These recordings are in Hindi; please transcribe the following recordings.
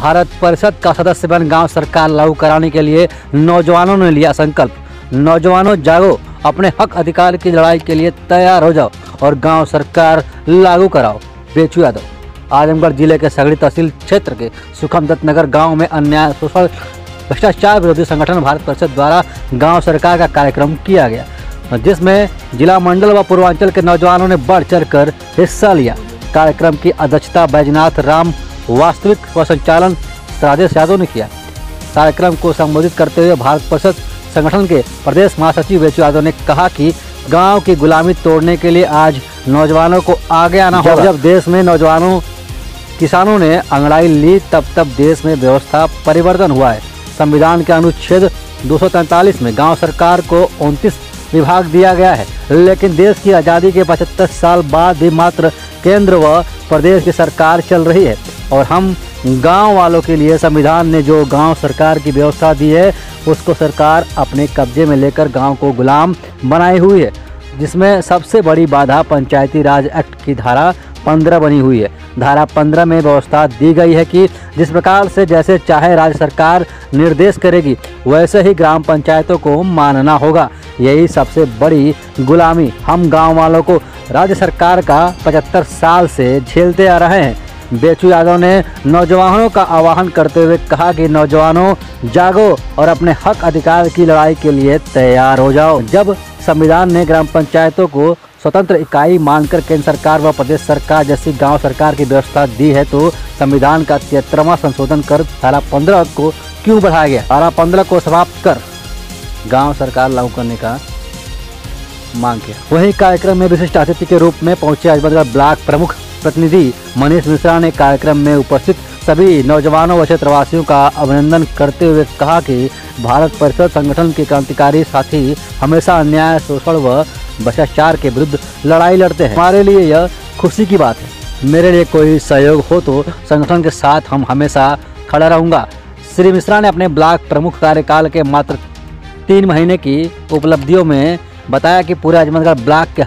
भारत परिषद का सदस्य बन गांव सरकार लागू कराने के लिए नौजवानों ने लिया संकल्प। नौजवानों जागो, अपने हक अधिकार की लड़ाई के लिए तैयार हो जाओ और गांव सरकार लागू कराओ। बेचू यादव। आजमगढ़ जिले के सगड़ी तहसील क्षेत्र के सुखमदत्त नगर गाँव में अन्याय, शोषण, भ्रष्टाचार विरोधी संगठन भारत परिषद द्वारा गाँव सरकार का कार्यक्रम किया गया, जिसमें जिला मंडल व पूर्वांचल के नौजवानों ने बढ़ चढ़कर हिस्सा लिया। कार्यक्रम की अध्यक्षता बैजनाथ राम वास्तविक व संचालन राजेश यादव ने किया। कार्यक्रम को संबोधित करते हुए भारत परिषद संगठन के प्रदेश महासचिव बेचू यादव ने कहा कि गांव की गुलामी तोड़ने के लिए आज नौजवानों को आगे आना होगा। जब देश में नौजवानों किसानों ने अंगड़ाई ली तब देश में व्यवस्था परिवर्तन हुआ है। संविधान के अनुच्छेद 243 में गांव सरकार को 29 विभाग दिया गया है, लेकिन देश की आज़ादी के 75 साल बाद भी मात्र केंद्र व प्रदेश की सरकार चल रही है और हम गांव वालों के लिए संविधान ने जो गांव सरकार की व्यवस्था दी है उसको सरकार अपने कब्जे में लेकर गांव को गुलाम बनाई हुई है, जिसमें सबसे बड़ी बाधा पंचायती राज एक्ट की धारा 15 बनी हुई है। धारा 15 में व्यवस्था दी गई है कि जिस प्रकार से जैसे चाहे राज्य सरकार निर्देश करेगी वैसे ही ग्राम पंचायतों को मानना होगा। यही सबसे बड़ी गुलामी हम गांव वालों को राज्य सरकार का 75 साल से झेलते आ रहे हैं। बेचू यादव ने नौजवानों का आह्वान करते हुए कहा कि नौजवानों जागो और अपने हक अधिकार की लड़ाई के लिए तैयार हो जाओ। जब संविधान ने ग्राम पंचायतों को स्वतंत्र इकाई मानकर केंद्र सरकार व प्रदेश सरकार जैसी गांव सरकार की व्यवस्था दी है तो संविधान का 73वां संशोधन कर धारा 15 को क्यों बढ़ाया गया? धारा 15 को समाप्त कर गांव सरकार लागू करने का मांग किया। वहीं कार्यक्रम में विशिष्ट अतिथि के रूप में पहुंचे आजमगढ़ ब्लॉक प्रमुख प्रतिनिधि मनीष मिश्रा ने कार्यक्रम में उपस्थित सभी नौजवानों व क्षेत्रवासियों का अभिनंदन करते हुए कहा कि भारत परिषद संगठन के क्रांतिकारी साथी हमेशा अन्याय, शोषण व भ्रष्टाचार के विरुद्ध लड़ाई लड़ते हैं। हमारे लिए यह खुशी की बात है। मेरे लिए कोई सहयोग हो तो संगठन के साथ हम हमेशा खड़ा रहूंगा। श्री मिश्रा ने अपने ब्लॉक प्रमुख कार्यकाल के मात्र 3 महीने की उपलब्धियों में बताया कि पूरे आजमगढ़ ब्लॉक के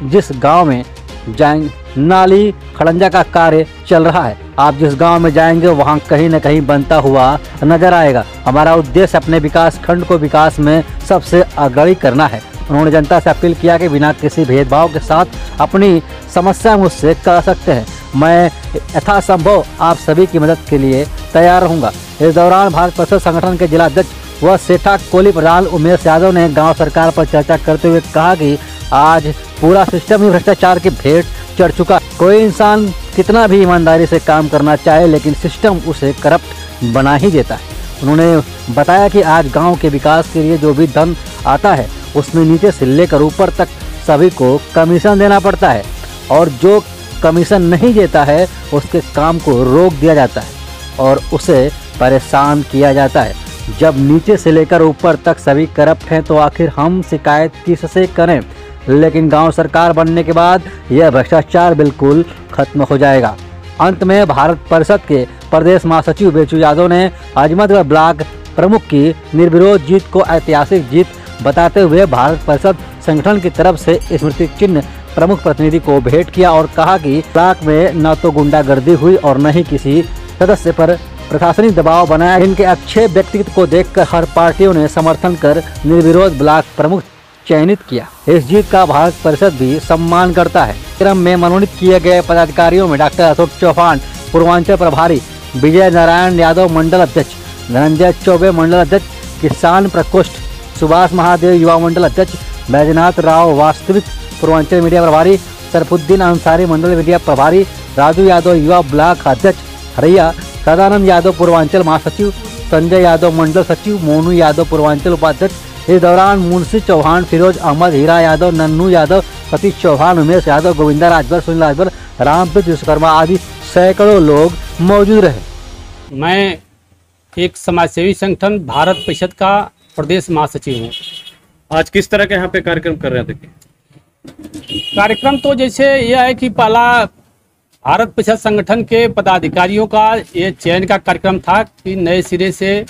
जिस गांव में जाएंगे नाली खड़ंजा का कार्य चल रहा है। आप जिस गांव में जाएंगे वहां कहीं न कहीं बनता हुआ नजर आएगा। हमारा उद्देश्य अपने विकास खंड को विकास में सबसे अग्रणी करना है। उन्होंने जनता से अपील किया कि बिना किसी भेदभाव के साथ अपनी समस्या मुझसे कह सकते हैं। मैं यथासंभव आप सभी की मदद के लिए तैयार रहूंगा। इस दौरान भारत परिषद संगठन के जिला अध्यक्ष व सेठा कोली प्रधान उमेश यादव ने गांव सरकार पर चर्चा करते हुए कहा कि आज पूरा सिस्टम ही भ्रष्टाचार की भेंट चढ़ चुका। कोई इंसान कितना भी ईमानदारी से काम करना चाहे लेकिन सिस्टम उसे करप्ट बना ही देता है। उन्होंने बताया कि आज गांव के विकास के लिए जो भी धन आता है उसमें नीचे से लेकर ऊपर तक सभी को कमीशन देना पड़ता है और जो कमीशन नहीं देता है उसके काम को रोक दिया जाता है और उसे परेशान किया जाता है। जब नीचे से लेकर ऊपर तक सभी करप्ट हैं तो आखिर हम शिकायत किससे करें? लेकिन गांव सरकार बनने के बाद यह भ्रष्टाचार बिल्कुल खत्म हो जाएगा। अंत में भारत परिषद के प्रदेश महासचिव बेचू यादव ने आजमगढ़ ब्लॉक प्रमुख की निर्विरोध जीत को ऐतिहासिक जीत बताते हुए भारत परिषद संगठन की तरफ से स्मृति चिन्ह प्रमुख प्रतिनिधि को भेंट किया और कहा कि ब्लॉक में न तो गुंडागर्दी हुई और न ही किसी सदस्य पर प्रशासनिक दबाव बनाया। इनके अच्छे व्यक्तित्व को देखकर हर पार्टियों ने समर्थन कर निर्विरोध ब्लॉक प्रमुख चयनित किया। इस जीत का भारत परिषद भी सम्मान करता है। कार्यक्रम में मनोनीत किए गए पदाधिकारियों में डॉक्टर अशोक चौहान पूर्वांचल प्रभारी, विजय नारायण यादव मंडल अध्यक्ष, धनंजय चौबे मंडल अध्यक्ष, किसान प्रकोष्ठ, सुभाष महादेव युवा मंडल अध्यक्ष, बैजनाथ राव वास्तविक पूर्वांचल मीडिया प्रभारी, सरफुद्दीन अंसारी मंडल मीडिया प्रभारी, राजू यादव युवा ब्लॉक अध्यक्ष हरिया, सदानंद यादव पूर्वांचल महासचिव, संजय यादव मंडल सचिव, मोनू यादव पूर्वांचल उपाध्यक्ष। इस दौरान मुंशी चौहान, फिरोज अहमद, हीरा यादव, नन्नू यादव, सतीश चौहान, उमेश यादव, गोविंदा राजभर, सुनील राजभर, रामप्रीत विश्वकर्मा आदि सैकड़ों लोग मौजूद रहे। मैं एक समाजसेवी संगठन भारत परिषद का प्रदेश महासचिव हूँ। आज किस तरह के यहाँ पे कार्यक्रम कर रहे थे? कार्यक्रम तो जैसे यह है कि पहला भारत परिषद संगठन के पदाधिकारियों का ये चयन का कार्यक्रम था कि नए सिरे से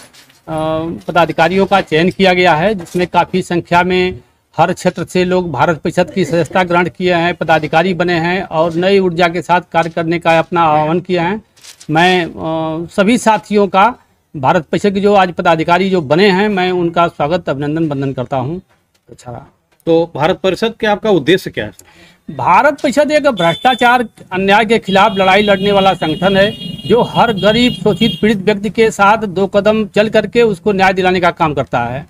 पदाधिकारियों का चयन किया गया है, जिसमें काफ़ी संख्या में हर क्षेत्र से लोग भारत परिषद की सदस्यता ग्रहण किए हैं, पदाधिकारी बने हैं और नई ऊर्जा के साथ कार्य करने का अपना आह्वान किया है। मैं सभी साथियों का, भारत परिषद के जो आज पदाधिकारी जो बने हैं, मैं उनका स्वागत अभिनंदन वंदन करता हूँ। अच्छा रहा। तो भारत परिषद के आपका उद्देश्य क्या है? भारत परिषद एक भ्रष्टाचार अन्याय के खिलाफ लड़ाई लड़ने वाला संगठन है, जो हर गरीब शोषित पीड़ित व्यक्ति के साथ 2 कदम चल करके उसको न्याय दिलाने का काम करता है।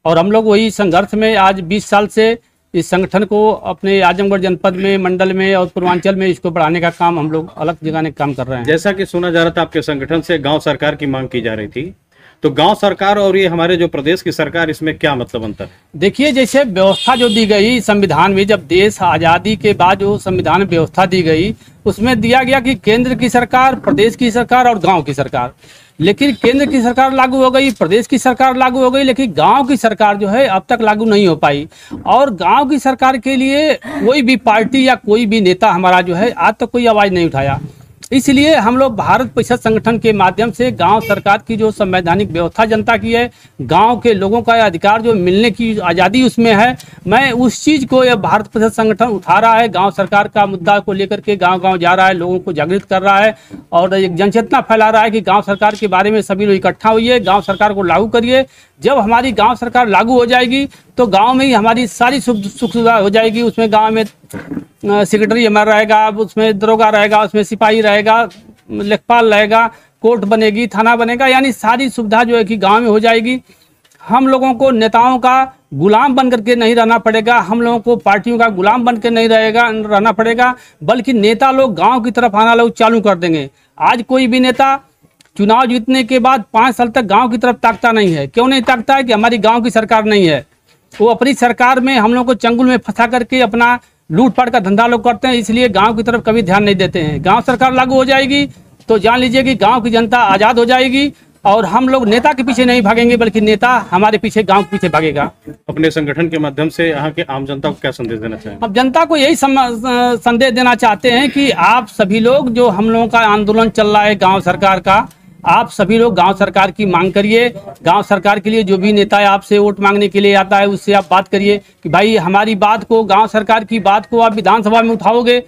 और हम लोग वही संघर्ष में आज 20 साल से इस संगठन को अपने आजमगढ़ जनपद में, मंडल में और पूर्वांचल में इसको बढ़ाने का काम हम लोग अलग जगह काम कर रहे हैं। जैसा कि सुना जा रहा था आपके संगठन से गांव सरकार की मांग की जा रही थी, तो गांव सरकार और ये हमारे जो प्रदेश की सरकार, इसमें क्या मतलब अंतर है? देखिए, जैसे व्यवस्था जो दी गई संविधान में, जब देश आज़ादी के बाद जो संविधान में व्यवस्था दी गई, उसमें दिया गया कि केंद्र की सरकार, प्रदेश की सरकार और गांव की सरकार। लेकिन केंद्र की सरकार लागू हो गई, प्रदेश की सरकार लागू हो गई, लेकिन गांव की सरकार जो है अब तक लागू नहीं हो पाई। और गांव की सरकार के लिए कोई भी पार्टी या कोई भी नेता हमारा जो है आज तक कोई आवाज़ नहीं उठाया। इसलिए हम लोग भारत परिषद संगठन के माध्यम से गांव सरकार की जो संवैधानिक व्यवस्था जनता की है, गांव के लोगों का अधिकार जो मिलने की आज़ादी उसमें है, मैं उस चीज़ को यह भारत परिषद संगठन उठा रहा है। गांव सरकार का मुद्दा को लेकर के गांव-गांव जा रहा है, लोगों को जागृत कर रहा है और एक जनचेतना फैला रहा है कि गाँव सरकार के बारे में सभी लोग इकट्ठा हुई, गाँव सरकार को लागू करिए। जब हमारी गाँव सरकार लागू हो जाएगी तो गाँव में ही हमारी सारी सुख सुविधा हो जाएगी। उसमें गाँव में सेक्रेटरी हमारा रहेगा, उसमें दरोगा रहेगा, उसमें सिपाही रहेगा, लेखपाल रहेगा, कोर्ट बनेगी, थाना बनेगा, यानी सारी सुविधा जो है कि गांव में हो जाएगी। हम लोगों को नेताओं का गुलाम बन करके नहीं रहना पड़ेगा, हम लोगों को पार्टियों का गुलाम बन के नहीं रहना पड़ेगा, बल्कि नेता लोग गांव की तरफ आना लोग चालू कर देंगे। आज कोई भी नेता चुनाव जीतने के बाद 5 साल तक गाँव की तरफ ताकता नहीं है। क्यों नहीं ताकता है? कि हमारी गाँव की सरकार नहीं है। वो अपनी सरकार में हम लोग को चंगुल में फंसा करके अपना लूटपाट का धंधा लोग करते हैं, इसलिए गांव की तरफ कभी ध्यान नहीं देते हैं। गांव सरकार लागू हो जाएगी तो जान लीजिए कि गांव की जनता आज़ाद हो जाएगी और हम लोग नेता के पीछे नहीं भागेंगे, बल्कि नेता हमारे पीछे, गांव के पीछे भागेगा। अपने संगठन के माध्यम से यहाँ के आम जनता को क्या संदेश देना चाहेंगे? अब जनता को यही संदेश देना चाहते हैं कि आप सभी लोग, जो हम लोगों का आंदोलन चल रहा है गाँव सरकार का, आप सभी लोग गांव सरकार की मांग करिए। गांव सरकार के लिए जो भी नेता है आपसे वोट मांगने के लिए आता है, उससे आप बात करिए कि भाई हमारी बात को, गांव सरकार की बात को आप विधानसभा में उठाओगे,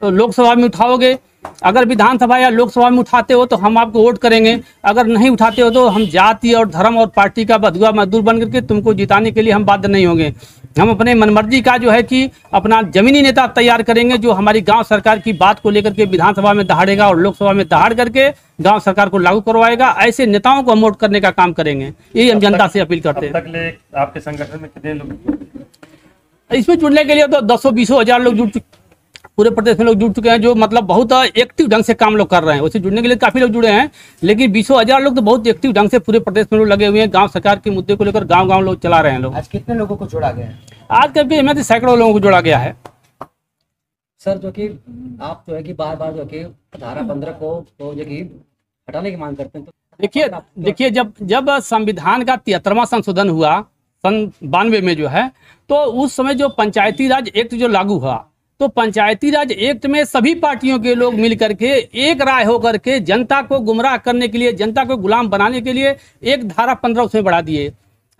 लोकसभा में उठाओगे। अगर विधानसभा या लोकसभा में उठाते हो तो हम आपको वोट करेंगे, अगर नहीं उठाते हो तो हम जाति और धर्म और पार्टी का बधुआ मजदूर बन करके तुमको जिताने के लिए हम बाध्य नहीं होंगे। हम अपने मनमर्जी का जो है कि अपना जमीनी नेता तैयार करेंगे, जो हमारी गांव सरकार की बात को लेकर के विधानसभा में दहाड़ेगा और लोकसभा में दहाड़ करके गांव सरकार को लागू करवाएगा। ऐसे नेताओं को हम वोट करने का काम करेंगे, यही हम जनता से अपील करते हैं। आपके संगठन में कितने लोग इसमें जुड़ने के लिए? तो 10-20 हज़ार लोग जुड़ चुके, पूरे प्रदेश में लोग जुड़ चुके हैं, जो मतलब बहुत एक्टिव ढंग से काम लोग कर रहे हैं। वैसे जुड़ने के लिए काफ़ी लोग जुड़े हैं, लेकिन 20 हज़ार लोग तो बहुत एक्टिव ढंग से पूरे प्रदेश में लोग लगे हुए हैं। गांव सरकार के मुद्दे को लेकर गांव-गांव लोग चला रहे हैं लोग। आज कितने लोगों को जोड़ा गया है? आज कभी हमें तो सैकड़ों लोगों को जोड़ा गया है। सर, जो कि आप जो है कि बार बार जो कि धारा 15 को तो जो कि हटाने की मांग करते हैं, तो देखिए जब संविधान का 73वां संशोधन हुआ सन 92 में जो है, तो उस समय जो पंचायती राज एक्ट जो लागू हुआ, तो पंचायती राज एक्ट में सभी पार्टियों के लोग मिल करके एक राय होकर के जनता को गुमराह करने के लिए, जनता को गुलाम बनाने के लिए एक धारा 15 उसमें बढ़ा दिए।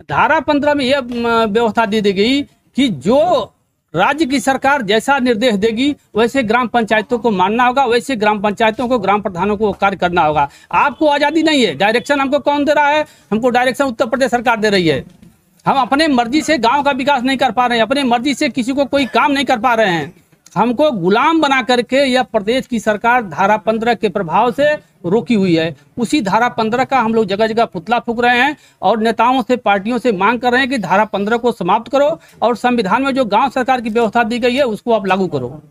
धारा 15 में यह व्यवस्था दे दी गई कि जो राज्य की सरकार जैसा निर्देश देगी वैसे ग्राम पंचायतों को मानना होगा, वैसे ग्राम पंचायतों को, ग्राम प्रधानों को कार्य करना होगा। आपको आज़ादी नहीं है, डायरेक्शन हमको कौन दे रहा है? हमको डायरेक्शन उत्तर प्रदेश सरकार दे रही है। हम अपने मर्जी से गांव का विकास नहीं कर पा रहे हैं, अपने मर्जी से किसी को कोई काम नहीं कर पा रहे हैं। हमको गुलाम बना करके यह प्रदेश की सरकार धारा 15 के प्रभाव से रोकी हुई है। उसी धारा 15 का हम लोग जगह जगह पुतला फूंक रहे हैं और नेताओं से, पार्टियों से मांग कर रहे हैं कि धारा 15 को समाप्त करो और संविधान में जो गांव सरकार की व्यवस्था दी गई है उसको आप लागू करो।